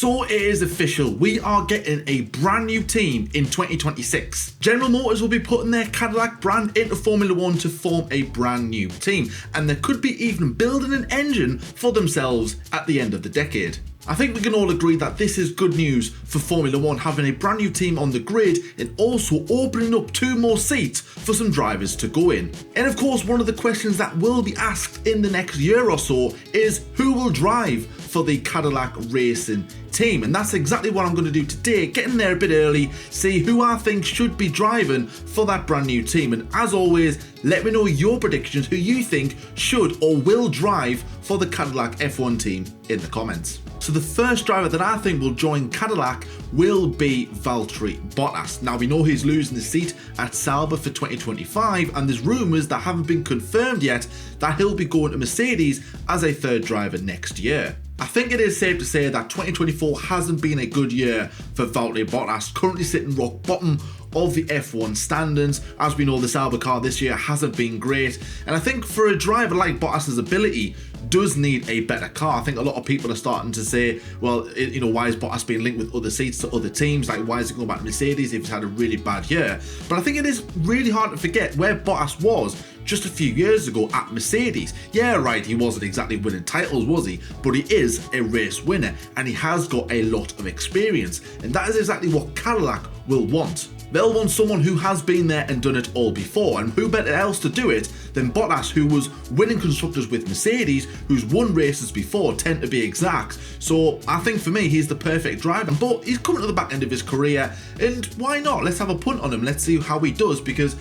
So it is official, we are getting a brand new team in 2026. General Motors will be putting their Cadillac brand into Formula 1 to form a brand new team, and they could be even building an engine for themselves at the end of the decade. I think we can all agree that this is good news for Formula 1, having a brand new team on the grid and also opening up 2 more seats for some drivers to go in. And of course, one of the questions that will be asked in the next year or so is who will drive for the Cadillac racing team, and that's exactly what I'm going to do today, get in there a bit early, see who I think should be driving for that brand new team, and as always, let me know your predictions, who you think should or will drive for the Cadillac F1 team in the comments. So the first driver that I think will join Cadillac will be Valtteri Bottas. Now we know he's losing the seat at Sauber for 2025, and there's rumours that haven't been confirmed yet that he'll be going to Mercedes as a third driver next year. I think it is safe to say that 2024 hasn't been a good year for Valtteri Bottas, currently sitting rock bottom of the F1 standings. As we know, the Sauber car this year hasn't been great, and I think for a driver like Bottas's ability does need a better car. I think a lot of people are starting to say, well, why is Bottas being linked with other seats to other teams? Like, why is he going back to Mercedes if he's had a really bad year? But I think it is really hard to forget where Bottas was just a few years ago at Mercedes. Yeah, right, he wasn't exactly winning titles, was he? But he is a race winner, and he has got a lot of experience, and that is exactly what Cadillac will want. They'll want someone who has been there and done it all before, and who better else to do it than Bottas, who was winning constructors with Mercedes, who's won races before, 10 to be exact. So I think for me, he's the perfect driver, but he's coming to the back end of his career, and why not? Let's have a punt on him, let's see how he does, because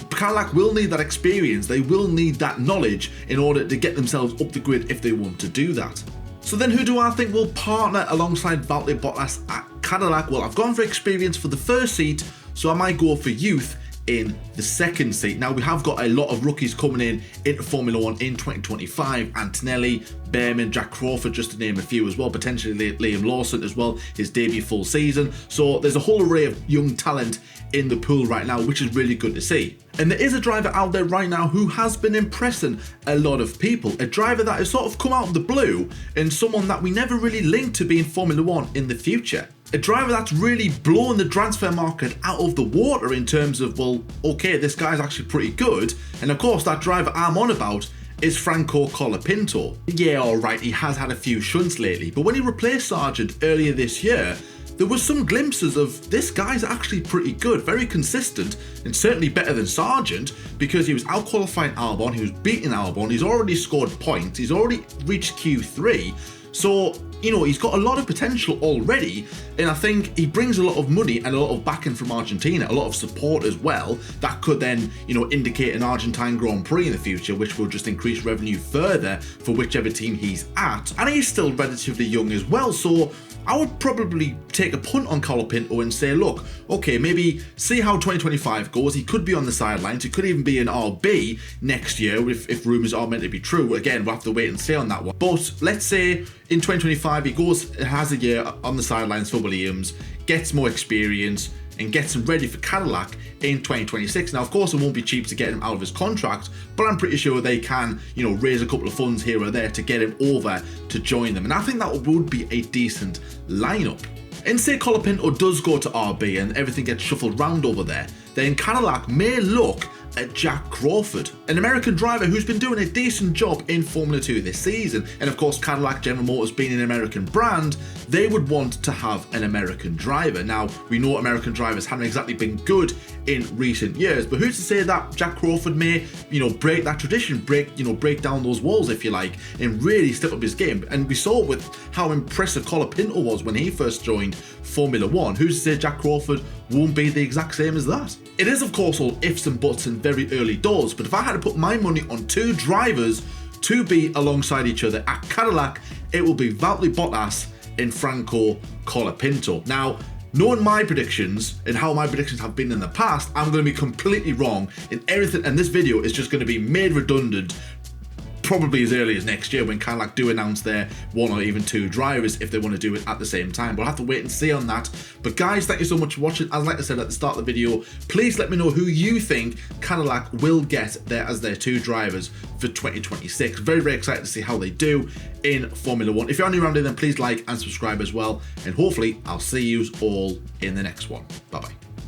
Cadillac will need that experience, they will need that knowledge in order to get themselves up the grid if they want to do that. So then who do I think will partner alongside Valtteri Bottas at Cadillac? Well, I've gone for experience for the first seat, so I might go for youth in the second seat. Now, we have got a lot of rookies coming in into Formula 1 in 2025. Antonelli, Behrman, Jack Crawford, just to name a few as well. Potentially Liam Lawson as well, his debut full season. So there's a whole array of young talent in the pool right now, which is really good to see. And there is a driver out there right now who has been impressing a lot of people. A driver that has sort of come out of the blue, and someone that we never really linked to being Formula 1 in the future. A driver that's really blown the transfer market out of the water in terms of, well, okay, this guy's actually pretty good. And of course, that driver I'm on about is Franco Colapinto. Yeah, alright, he has had a few shunts lately, but when he replaced Sargent earlier this year, there was some glimpses of this guy's actually pretty good, very consistent, and certainly better than Sargent, because he was out-qualifying Albon, he was beating Albon, he's already scored points, he's already reached Q3, so, he's got a lot of potential already, and I think he brings a lot of money and a lot of backing from Argentina, a lot of support as well, that could then, indicate an Argentine Grand Prix in the future, which will just increase revenue further for whichever team he's at, and he's still relatively young as well, so I would probably take a punt on Colapinto and say, look, okay, maybe see how 2025 goes. He could be on the sidelines. He could even be an RB next year if rumours are meant to be true. Again, we'll have to wait and see on that one. But let's say in 2025, he has a year on the sidelines for Williams, gets more experience, and gets him ready for Cadillac in 2026. Now, of course, it won't be cheap to get him out of his contract, but I'm pretty sure they can, raise a couple of funds here or there to get him over to join them. And I think that would be a decent lineup. And say Colapinto does go to RB and everything gets shuffled round over there, then Cadillac may look at Jack Crawford, an American driver who's been doing a decent job in Formula 2 this season. And of course, Cadillac, General Motors being an American brand, they would want to have an American driver. Now, we know American drivers haven't exactly been good in recent years, but who's to say that Jack Crawford may, break that tradition, break down those walls, if you like, and really step up his game. And we saw with how impressive Colapinto was when he first joined Formula 1. Who's to say Jack Crawford won't be the exact same as that? It is, of course, all ifs and buts and very early doors, but if I had to put my money on 2 drivers to be alongside each other at Cadillac, it will be Valtteri Bottas and Franco Colapinto. Now, knowing my predictions and how my predictions have been in the past, I'm going to be completely wrong in everything, and this video is just going to be made redundant probably as early as next year when Cadillac do announce their 1 or even 2 drivers if they want to do it at the same time. We'll have to wait and see on that. But guys, thank you so much for watching. As like I said at the start of the video, please let me know who you think Cadillac will get there as their 2 drivers for 2026. Very, very excited to see how they do in Formula 1. If you're new around here, then please like and subscribe as well. And hopefully I'll see you all in the next one. Bye-bye.